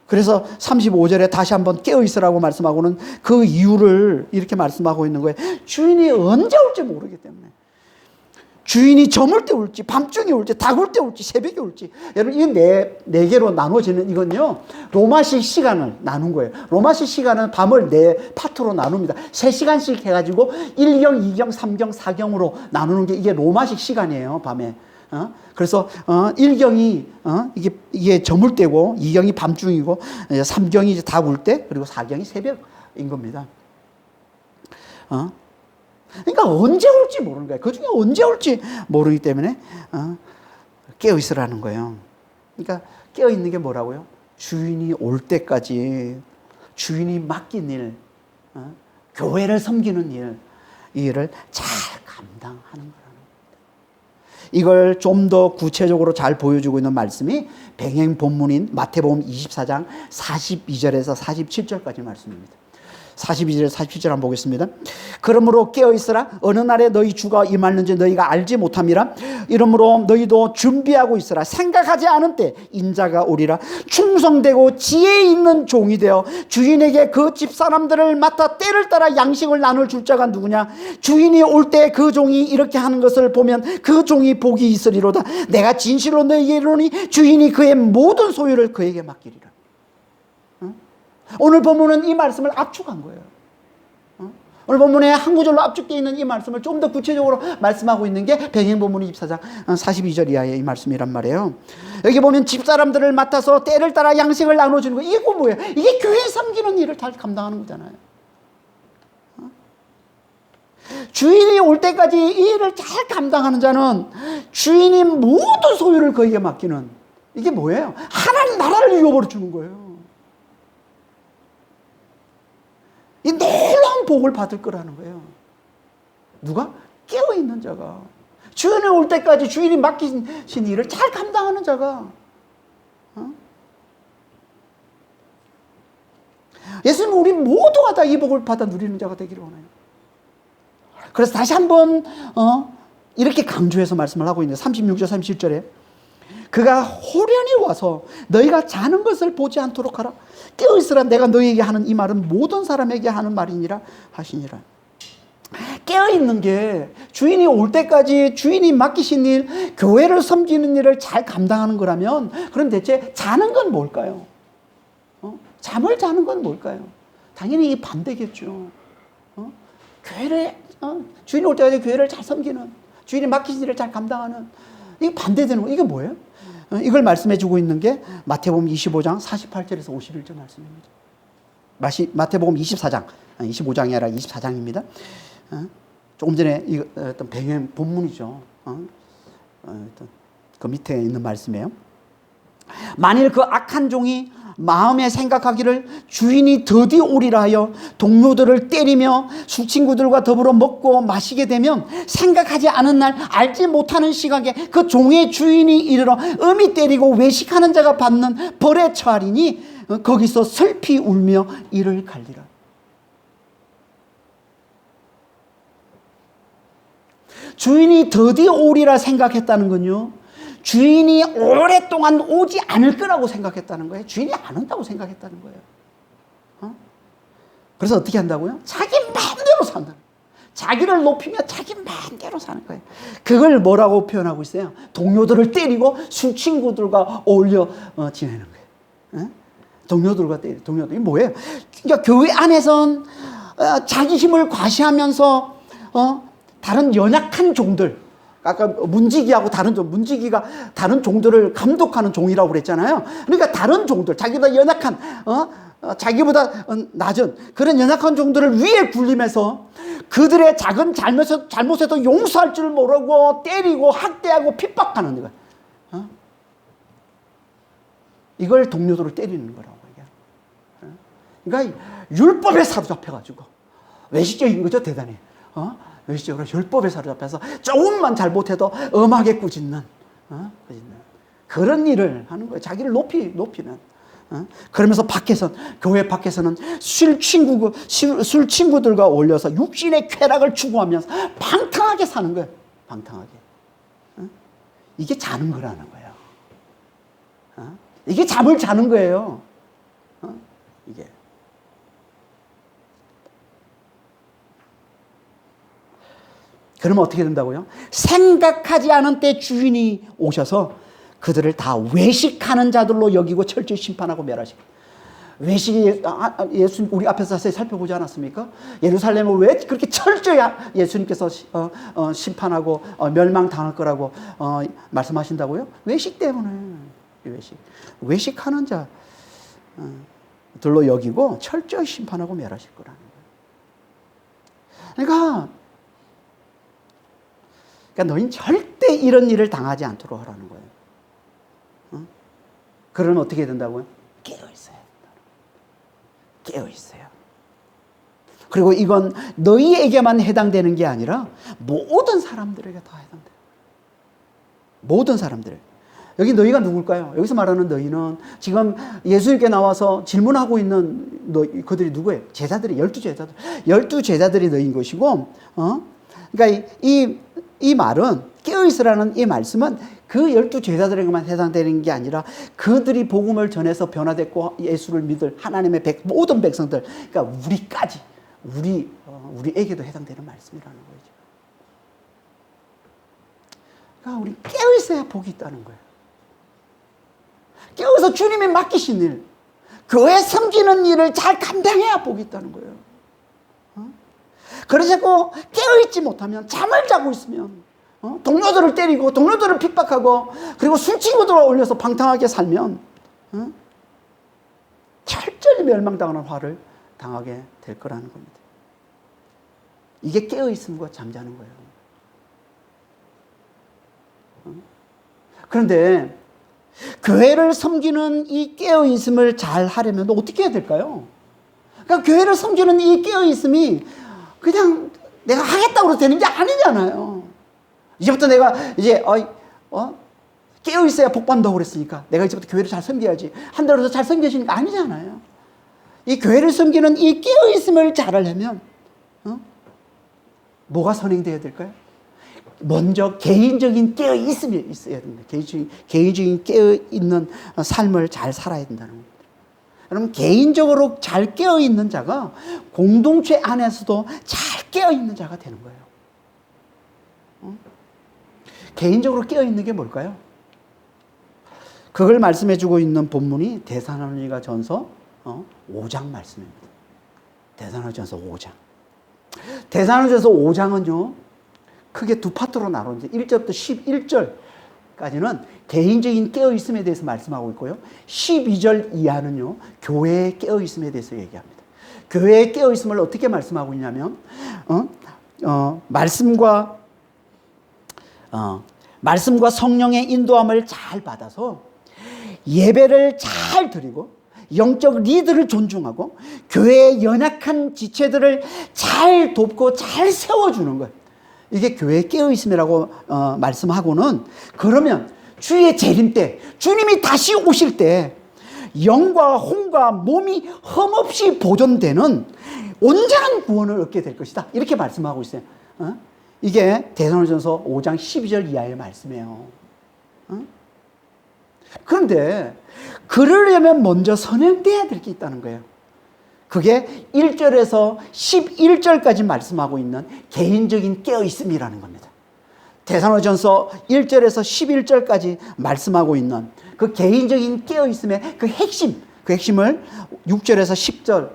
그래서 35절에 다시 한번 깨어있으라고 말씀하고는 그 이유를 이렇게 말씀하고 있는 거예요. 주인이 언제 올지 모르기 때문에. 주인이 저물 때 올지, 밤중에 올지, 다굴 때 올지, 새벽에 올지. 여러분, 이 네 개로 나눠지는 이건요, 로마식 시간을 나눈 거예요. 로마식 시간은 밤을 네 파트로 나눕니다. 3시간씩 해가지고 1경, 2경, 3경, 4경으로 나누는 게 이게 로마식 시간이에요, 밤에. 그래서 1경이 이게 저물 때고, 2경이 밤중이고, 3경이 이제 다굴 때, 그리고 4경이 새벽인 겁니다. 그러니까 언제 올지 모르는 거예요. 그 중에 언제 올지 모르기 때문에 깨어 있으라는 거예요. 그러니까 깨어 있는 게 뭐라고요? 주인이 올 때까지 주인이 맡긴 일, 교회를 섬기는 일, 이 일을 잘 감당하는 거라는 겁니다. 이걸 좀 더 구체적으로 잘 보여주고 있는 말씀이 병행 본문인 마태복음 24장 42절에서 47절까지 말씀입니다. 42절 47절 한번 보겠습니다. 그러므로 깨어있으라. 어느 날에 너희 주가 임하는지 너희가 알지 못함이라. 이러므로 너희도 준비하고 있으라. 생각하지 않은 때 인자가 오리라. 충성되고 지혜 있는 종이 되어 주인에게 그 집사람들을 맡아 때를 따라 양식을 나눌 줄 자가 누구냐. 주인이 올 때 그 종이 이렇게 하는 것을 보면 그 종이 복이 있으리로다. 내가 진실로 너희에게 이르노니 주인이 그의 모든 소유를 그에게 맡기리라. 오늘 본문은 이 말씀을 압축한 거예요. 오늘 본문에 한 구절로 압축되어 있는 이 말씀을 좀 더 구체적으로 말씀하고 있는 게 병행 본문 24장 42절 이하의 이 말씀이란 말이에요. 여기 보면 집사람들을 맡아서 때를 따라 양식을 나눠주는 거, 이게 뭐예요? 이게 교회 섬기는 일을 잘 감당하는 거잖아요. 주인이 올 때까지 이 일을 잘 감당하는 자는 주인이 모든 소유를 그에게 맡기는, 이게 뭐예요? 하나님 나라를 이어버려 주는 거예요. 이 놀라운 복을 받을 거라는 거예요. 누가? 깨어있는 자가. 주인이 올 때까지 주인이 맡기신 일을 잘 감당하는 자가. 예수님은 우리 모두가 다 이 복을 받아 누리는 자가 되기를 원해요. 그래서 다시 한번 이렇게 강조해서 말씀을 하고 있는데, 36절 37절에 그가 호련히 와서 너희가 자는 것을 보지 않도록 하라. 깨어있으라. 내가 너희에게 하는 이 말은 모든 사람에게 하는 말이니라 하시니라. 깨어있는 게 주인이 올 때까지 주인이 맡기신 일, 교회를 섬기는 일을 잘 감당하는 거라면, 그럼 대체 자는 건 뭘까요? 잠을 자는 건 뭘까요? 당연히 이 반대겠죠. 교회를 주인이 올 때까지 교회를 잘 섬기는, 주인이 맡기신 일을 잘 감당하는, 이게 반대되는 거, 이게 뭐예요? 이걸 말씀해 주고 있는 게 마태복음 25장 48절에서 51절 말씀입니다. 마태복음 24장, 25장이 아니라 24장입니다. 조금 전에 어떤 배경 본문이죠. 그 밑에 있는 말씀이에요. 만일 그 악한 종이 마음에 생각하기를 주인이 더디 오리라 하여 동료들을 때리며 술친구들과 더불어 먹고 마시게 되면, 생각하지 않은 날 알지 못하는 시각에 그 종의 주인이 이르러 음이 때리고 외식하는 자가 받는 벌에 처하리니 거기서 슬피 울며 이를 갈리라. 주인이 더디 오리라 생각했다는 건요, 주인이 오랫동안 오지 않을 거라고 생각했다는 거예요. 주인이 안 온다고 생각했다는 거예요. 그래서 어떻게 한다고요? 자기 마음대로 산다. 자기를 높이며 자기 마음대로 사는 거예요. 그걸 뭐라고 표현하고 있어요? 동료들을 때리고 술 친구들과 어울려 지내는 거예요. 동료들과 때리고, 동료들이 뭐예요? 그러니까 교회 안에선 자기 힘을 과시하면서 다른 연약한 종들, 아까 문지기하고 다른 종, 문지기가 다른 종들을 감독하는 종이라고 그랬잖아요. 그러니까 다른 종들, 자기보다 연약한, 자기보다 낮은 그런 연약한 종들을 위에 굴리면서 그들의 작은 잘못에도 용서할 줄 모르고 때리고 학대하고 핍박하는 거예요. 이걸 동료들을 때리는 거라고 얘기해요. 그러니까 율법에 사로잡혀가지고 외식적인 거죠, 대단히. 외식적으로 율법에 사로잡혀서 조금만 잘못해도 엄하게 꾸짖는 그런 일을 하는 거예요. 자기를 높이는. 그러면서 교회 밖에서는 술 친구들과 어울려서 육신의 쾌락을 추구하면서 방탕하게 사는 거예요. 방탕하게. 이게 자는 거라는 거예요. 이게 잠을 자는 거예요. 이게. 그러면 어떻게 된다고요? 생각하지 않은 때 주인이 오셔서 그들을 다 외식하는 자들로 여기고 철저히 심판하고 멸하시고. 외식이 예수님 우리 앞에서 자세히 살펴보지 않았습니까? 예루살렘을 왜 그렇게 철저히 예수님께서 심판하고 멸망당할 거라고 말씀하신다고요? 외식 때문에. 외식하는 자들로 여기고 철저히 심판하고 멸하실 거라는 거예요. 그러니까 너희는 절대 이런 일을 당하지 않도록 하라는 거예요. 그러면 어떻게 된다고요? 깨어있어요. 깨어있어요. 그리고 이건 너희에게만 해당되는 게 아니라 모든 사람들에게 다 해당돼요. 모든 사람들. 여기 너희가 누굴까요? 여기서 말하는 너희는 지금 예수님께 나와서 질문하고 있는 그들이 누구예요? 제자들이, 12제자들. 12제자들이 너희인 것이고, 그러니까 이 말은, 깨어있으라는 이 말씀은 그 12제자들에게만 해당되는 게 아니라 그들이 복음을 전해서 변화됐고 예수를 믿을 하나님의 모든 백성들, 그러니까 우리까지, 우리에게도 해당되는 말씀이라는 거죠. 그러니까 우리 깨어있어야 복이 있다는 거예요. 깨어서 주님이 맡기신 일, 교회 섬기는 일을 잘 감당해야 복이 있다는 거예요. 그러자고 깨어있지 못하면, 잠을 자고 있으면, 동료들을 때리고 동료들을 핍박하고 그리고 술 친구들을 올려서 방탕하게 살면 철저히 멸망당하는 화를 당하게 될 거라는 겁니다. 이게 깨어있음과 잠자는 거예요. 그런데 교회를 섬기는 이 깨어있음을 잘 하려면 어떻게 해야 될까요? 그러니까 교회를 섬기는 이 깨어있음이 그냥 내가 하겠다고 해서 되는 게 아니잖아요. 이제부터 내가 깨어있어야 복 받는다고 그랬으니까 내가 이제부터 교회를 잘 섬겨야지 한다고 해서 잘 섬겨지는 게 아니잖아요. 이 교회를 섬기는 이 깨어있음을 잘하려면 뭐가 선행되어야 될까요? 먼저 개인적인 깨어있음이 있어야 됩니다. 개인적인 깨어있는 삶을 잘 살아야 된다는 겁니다. 여러분, 개인적으로 잘 깨어있는 자가 공동체 안에서도 잘 깨어있는 자가 되는 거예요. 개인적으로 깨어있는 게 뭘까요? 그걸 말씀해주고 있는 본문이 데살로니가 전서 5장 말씀입니다. 데살로니가 전서 5장. 데살로니가 전서 5장은요, 크게 두 파트로 나누는데 1절부터 11절까지는 개인적인 깨어있음에 대해서 말씀하고 있고요. 12절 이하는요, 교회의 깨어있음에 대해서 얘기합니다. 교회의 깨어있음을 어떻게 말씀하고 있냐면, 말씀과 성령의 인도함을 잘 받아서 예배를 잘 드리고 영적 리더를 존중하고 교회의 연약한 지체들을 잘 돕고 잘 세워주는 거예요. 이게 교회의 깨어있음이라고 말씀하고는, 그러면 주의 재림 때, 주님이 다시 오실 때 영과 혼과 몸이 흠없이 보존되는 온전한 구원을 얻게 될 것이다, 이렇게 말씀하고 있어요. 이게 데살로니가전서 5장 12절 이하의 말씀이에요. 그런데 그러려면 먼저 선행돼야 될 게 있다는 거예요. 그게 1절에서 11절까지 말씀하고 있는 개인적인 깨어있음이라는 겁니다. 데살로니가전서 1절에서 11절까지 말씀하고 있는 그 개인적인 깨어있음의 그 핵심을 6절에서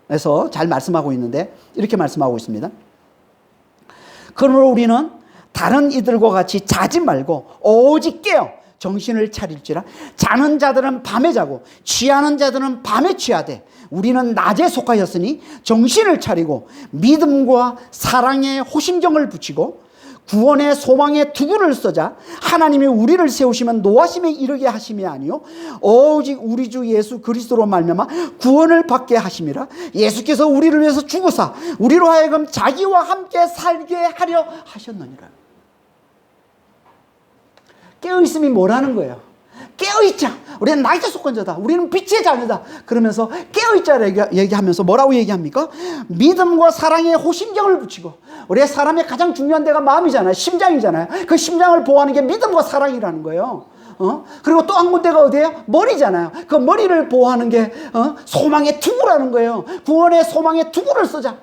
10절에서 잘 말씀하고 있는데 이렇게 말씀하고 있습니다. 그러므로 우리는 다른 이들과 같이 자지 말고 오직 깨어 정신을 차릴지라. 자는 자들은 밤에 자고 취하는 자들은 밤에 취하되 우리는 낮에 속하였으니 정신을 차리고 믿음과 사랑의 호심경을 붙이고 구원의 소망의 투구를 쓰자. 하나님이 우리를 세우시면 노하심에 이르게 하심이 아니요 오직 우리 주 예수 그리스도로 말미암아 구원을 받게 하심이라. 예수께서 우리를 위해서 죽으사 우리로 하여금 자기와 함께 살게 하려 하셨느니라. 깨어있음이 뭐라는 거예요? 깨어있자. 우리는 낮에 속한 자다. 우리는 빛의 자녀다. 그러면서 깨어있자를 얘기하면서 뭐라고 얘기합니까? 믿음과 사랑의 호심경을 붙이고, 우리의 사람의 가장 중요한 데가 마음이잖아요. 심장이잖아요. 그 심장을 보호하는 게 믿음과 사랑이라는 거예요. 그리고 또 한 군데가 어디예요? 머리잖아요. 그 머리를 보호하는 게 소망의 투구라는 거예요. 구원의 소망의 투구를 쓰자.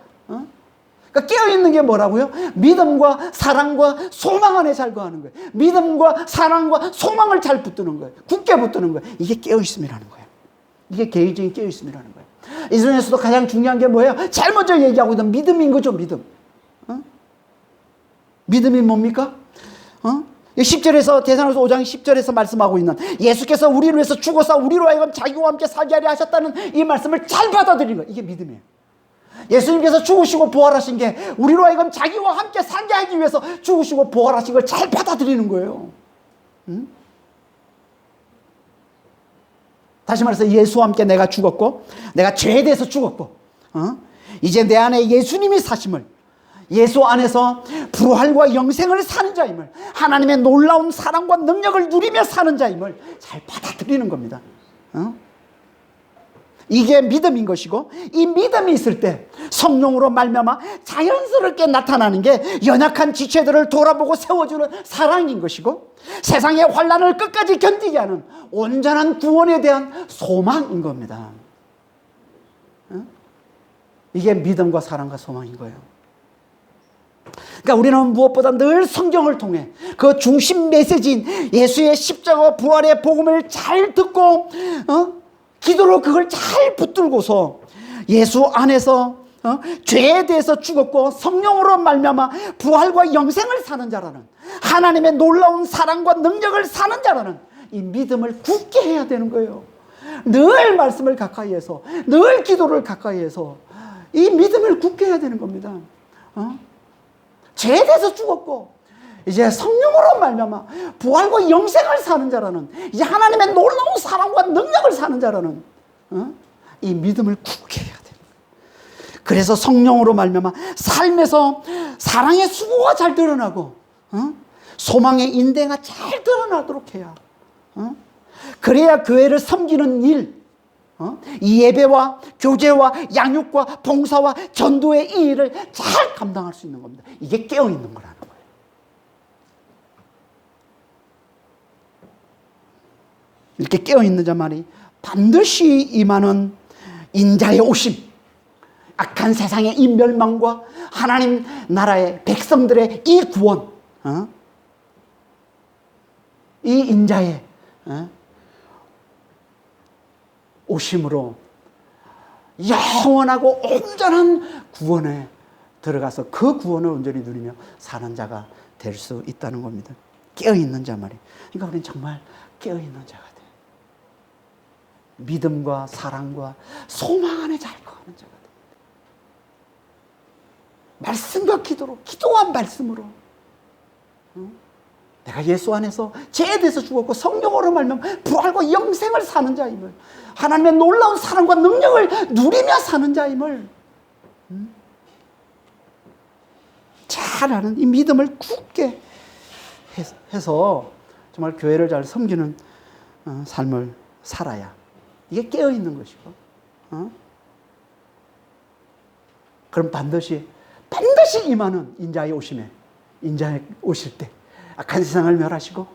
그러니까 깨어있는 게 뭐라고요? 믿음과 사랑과 소망 안에 잘 거하는 거예요. 믿음과 사랑과 소망을 잘 붙드는 거예요. 굳게 붙드는 거예요. 이게 깨어있음이라는 거예요. 이게 개인적인 깨어있음이라는 거예요. 이 중에서도 가장 중요한 게 뭐예요? 제일 먼저 얘기하고 있는 믿음인 거죠. 믿음. 믿음이 뭡니까? 10절에서 데살로니가서 5장 10절에서 말씀하고 있는 예수께서 우리를 위해서 죽어서 우리로 하여금 자기와 함께 살게 하려 하셨다는 이 말씀을 잘 받아들이는 거예요. 이게 믿음이에요. 예수님께서 죽으시고 부활하신 게 우리로 하여금 자기와 함께 살게 하기 위해서 죽으시고 부활하신 걸 잘 받아들이는 거예요. 다시 말해서 예수와 함께 내가 죽었고 내가 죄에 대해서 죽었고 이제 내 안에 예수님이 사심을, 예수 안에서 부활과 영생을 사는 자임을, 하나님의 놀라운 사랑과 능력을 누리며 사는 자임을 잘 받아들이는 겁니다. 이게 믿음인 것이고, 이 믿음이 있을 때 성령으로 말미암아 자연스럽게 나타나는 게 연약한 지체들을 돌아보고 세워주는 사랑인 것이고, 세상의 환난을 끝까지 견디게 하는 온전한 구원에 대한 소망인 겁니다. 이게 믿음과 사랑과 소망인 거예요. 그러니까 우리는 무엇보다 늘 성경을 통해 그 중심 메시지인 예수의 십자가 부활의 복음을 잘 듣고 기도로 그걸 잘 붙들고서 예수 안에서 죄에 대해서 죽었고 성령으로 말미암아 부활과 영생을 사는 자라는, 하나님의 놀라운 사랑과 능력을 사는 자라는 이 믿음을 굳게 해야 되는 거예요. 늘 말씀을 가까이 해서, 늘 기도를 가까이 해서 이 믿음을 굳게 해야 되는 겁니다. 죄에 대해서 죽었고 이제 성령으로 말미암아 부활과 영생을 사는 자라는, 이제 하나님의 놀라운 사랑과 능력을 사는 자라는 이 믿음을 굳게 해야 돼요. 그래서 성령으로 말미암아 삶에서 사랑의 수고가 잘 드러나고 소망의 인대가 잘 드러나도록 해야, 그래야 교회를 섬기는 일, 이 예배와 교제와 양육과 봉사와 전도의 이 일을 잘 감당할 수 있는 겁니다. 이게 깨어있는 거라는 거예요. 이렇게 깨어있는 자만이 반드시 임하는 인자의 오심, 악한 세상의 이 멸망과 하나님 나라의 백성들의 이 구원, 이 인자의 오심으로 영원하고 온전한 구원에 들어가서 그 구원을 온전히 누리며 사는 자가 될 수 있다는 겁니다. 깨어있는 자 말이에요. 그러니까 우리는 정말 깨어있는 자가 돼요. 믿음과 사랑과 소망 안에 잘 거하는 자가 됩니다. 말씀과 기도로, 기도와 말씀으로 내가 예수 안에서 죄에 대해서 죽었고 성령으로 말미암아 부활과 영생을 사는 자임을, 하나님의 놀라운 사랑과 능력을 누리며 사는 자임을 잘 아는 이 믿음을 굳게 해서 정말 교회를 잘 섬기는 삶을 살아야 이게 깨어있는 것이고, 그럼 반드시 임하는 인자의 오심에, 인자에 오실 때 악한 세상을 멸하시고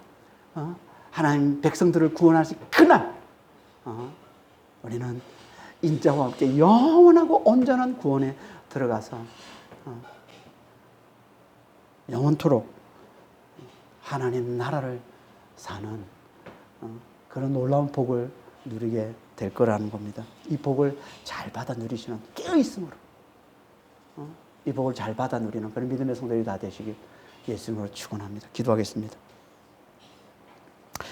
하나님 백성들을 구원하실 그날 우리는 인자와 함께 영원하고 온전한 구원에 들어가서 영원토록 하나님 나라를 사는 그런 놀라운 복을 누리게 될 거라는 겁니다. 이 복을 잘 받아 누리시는, 깨어있음으로 이 복을 잘 받아 누리는 그런 믿음의 성도들이 다 되시길 예수님으로 축원합니다. 기도하겠습니다.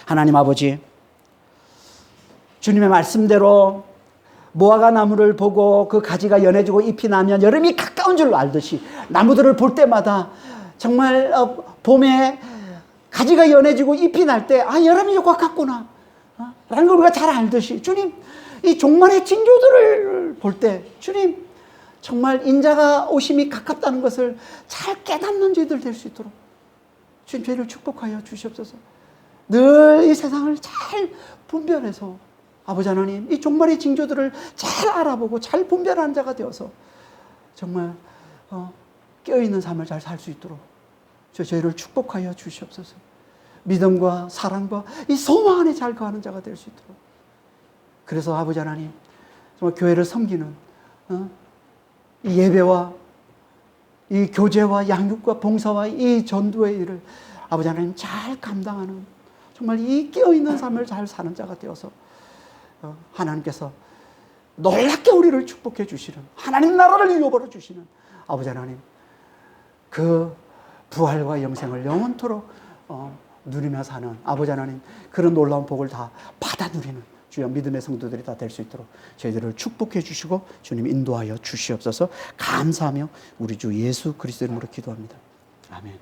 하나님 아버지, 주님의 말씀대로 무화과 나무를 보고 그 가지가 연해지고 잎이 나면 여름이 가까운 줄 알듯이 나무들을 볼 때마다 정말 봄에 가지가 연해지고 잎이 날 때 여름이 가깝구나 라는 걸 우리가 잘 알듯이 주님, 이 종말의 징조들을 볼 때 주님, 정말 인자가 오심이 가깝다는 것을 잘 깨닫는 저희들 될 수 있도록 주님 저희를 축복하여 주시옵소서. 늘 이 세상을 잘 분별해서 아버지 하나님, 이 종말의 징조들을 잘 알아보고 잘 분별하는 자가 되어서 정말 깨어있는 삶을 잘 살 수 있도록 저희를 축복하여 주시옵소서. 믿음과 사랑과 이 소망 안에 잘 거하는 자가 될 수 있도록. 그래서 아버지 하나님, 정말 교회를 섬기는 이 예배와 이 교제와 양육과 봉사와 이 전도의 일을 아버지 하나님 잘 감당하는 정말 이 깨어있는 삶을 잘 사는 자가 되어서 하나님께서 놀랍게 우리를 축복해 주시는, 하나님 나라를 이루어버려 주시는 아버지 하나님, 그 부활과 영생을 영원토록 누리며 사는 아버지 하나님, 그런 놀라운 복을 다 받아 누리는 주여 믿음의 성도들이 다 될 수 있도록 저희들을 축복해 주시고 주님 인도하여 주시옵소서. 감사하며 우리 주 예수 그리스도 이름으로 기도합니다. 아멘.